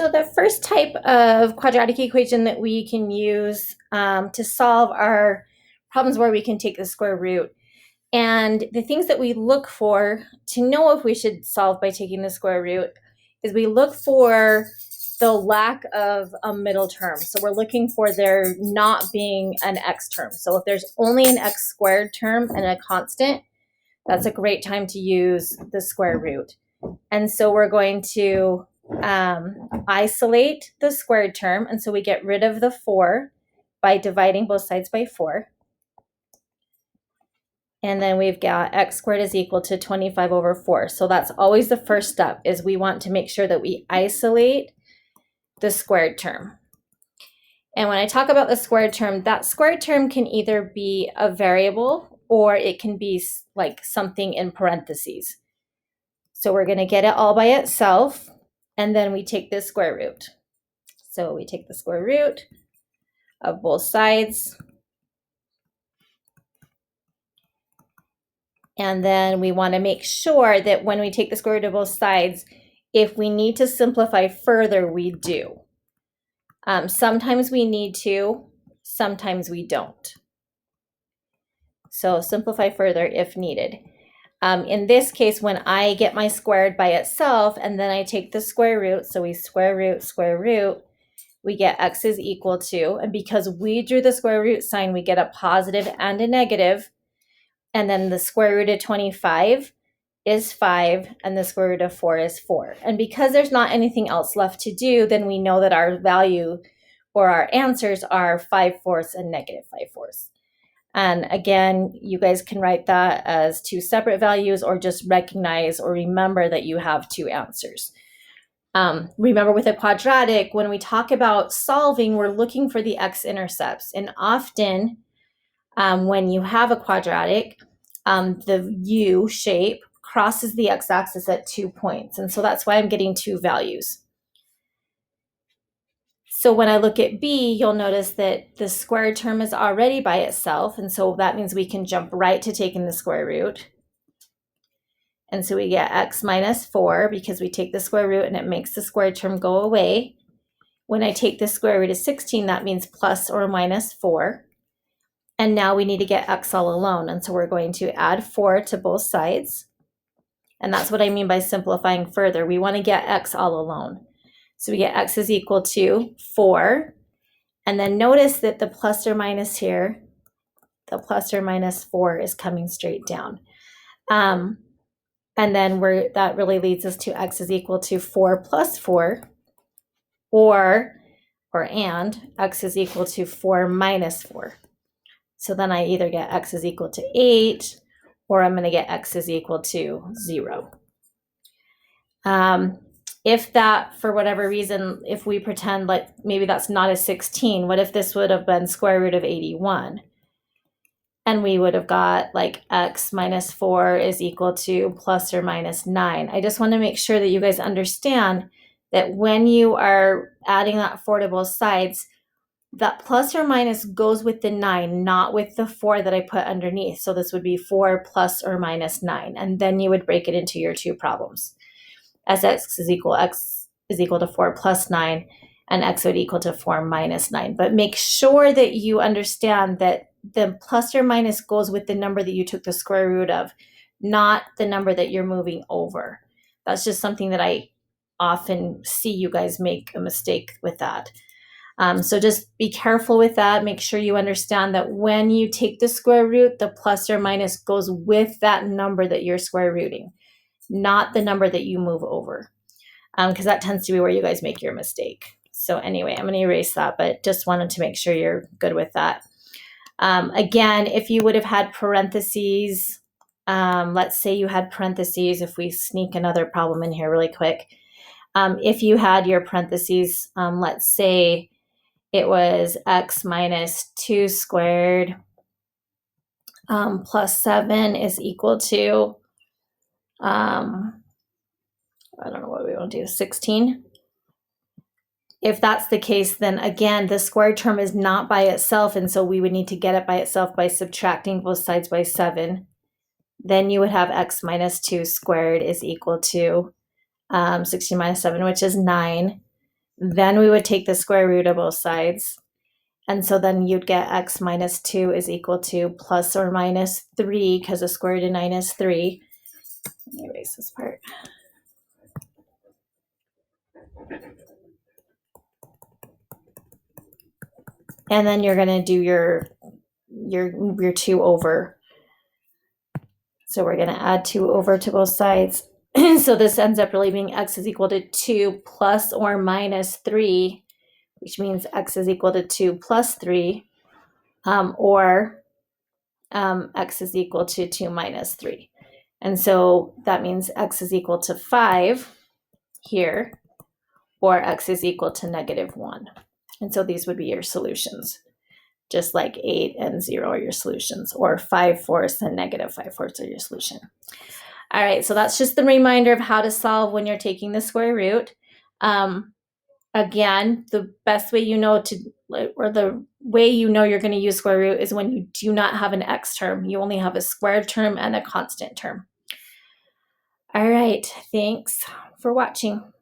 So the first type of quadratic equation that we can use to solve our problems where we can take the square root, and the things that we look for to know if we should solve by taking the square root is we look for the lack of a middle term. So we're looking for there not being an x term. So if there's only an x squared term and a constant, that's a great time to use the square root. And so we're going to isolate the squared term, and so we get rid of the 4 by dividing both sides by 4. And then we've got x squared is equal to 25 over 4. So that's always the first step, is we want to make sure that we isolate the squared term. And when I talk about the squared term, that squared term can either be a variable or it can be like something in parentheses. So we're going to get it all by itself, and then we take the square root. So we take the square root of both sides. And then we want to make sure that when we take the square root of both sides, if we need to simplify further, we do. Sometimes we need to, sometimes we don't. So simplify further if needed. In this case, when I get my squared by itself and then I take the square root, so we square root, we get x is equal to, and because we drew the square root sign, we get a positive and a negative. And then the square root of 25 is 5, and the square root of 4 is 4. And because there's not anything else left to do, then we know that our value or our answers are 5/4 and negative 5/4. And again, you guys can write that as two separate values, or just recognize or remember that you have two answers. Remember, with a quadratic, when we talk about solving, we're looking for the x-intercepts. And often, when you have a quadratic, the U shape crosses the x-axis at 2 points. And so that's why I'm getting two values. So when I look at B, you'll notice that the square term is already by itself. And so that means we can jump right to taking the square root. And so we get x minus 4 because we take the square root and it makes the square term go away. When I take the square root of 16, that means plus or minus 4. And now we need to get x all alone. And so we're going to add 4 to both sides. And that's what I mean by simplifying further. We want to get x all alone. So we get x is equal to 4. And then notice that the plus or minus here, the plus or minus 4 is coming straight down. And then that really leads us to x is equal to 4 plus 4, and x is equal to 4 minus 4. So then I either get x is equal to 8, or I'm going to get x is equal to 0. If that, for whatever reason, if we pretend like maybe that's not a 16, what if this would have been square root of 81? And we would have got like x minus 4 is equal to plus or minus 9. I just want to make sure that you guys understand that when you are adding that 4 to both sides, that plus or minus goes with the 9, not with the 4 that I put underneath. So this would be 4 plus or minus 9. And then you would break it into your two problems. As x is equal to 4 plus 9, and x would equal to 4 minus 9. But make sure that you understand that the plus or minus goes with the number that you took the square root of, not the number that you're moving over. That's just something that I often see you guys make a mistake with that. So just be careful with that. Make sure you understand that when you take the square root, the plus or minus goes with that number that you're square rooting, not the number that you move over, because that tends to be where you guys make your mistake. So anyway, I'm going to erase that, but just wanted to make sure you're good with that. Again, if you would have had parentheses, let's say you had parentheses, if we sneak another problem in here really quick. If you had your parentheses, let's say it was x minus 2 squared plus 7 is equal to, I don't know what we want to do, 16. If that's the case, then again, the square term is not by itself, and so we would need to get it by itself by subtracting both sides by 7. Then you would have x minus 2 squared is equal to 16 minus 7, which is 9. Then we would take the square root of both sides. And so then you'd get x minus 2 is equal to plus or minus 3, because the square root of 9 is 3. Let me erase this part. And then you're going to do your 2 over. So we're going to add 2 over to both sides. So this ends up really being x is equal to 2 plus or minus 3, which means x is equal to 2 plus 3, or x is equal to 2 minus 3. And so that means x is equal to 5 here, or x is equal to negative 1. And so these would be your solutions. Just like 8 and 0 are your solutions, or 5/4 and negative 5/4 are your solution. All right, so that's just the reminder of how to solve when you're taking the square root. Again, the best way you know to, or the way you know you're going to use square root is when you do not have an x term. You only have a squared term and a constant term. All right, thanks for watching.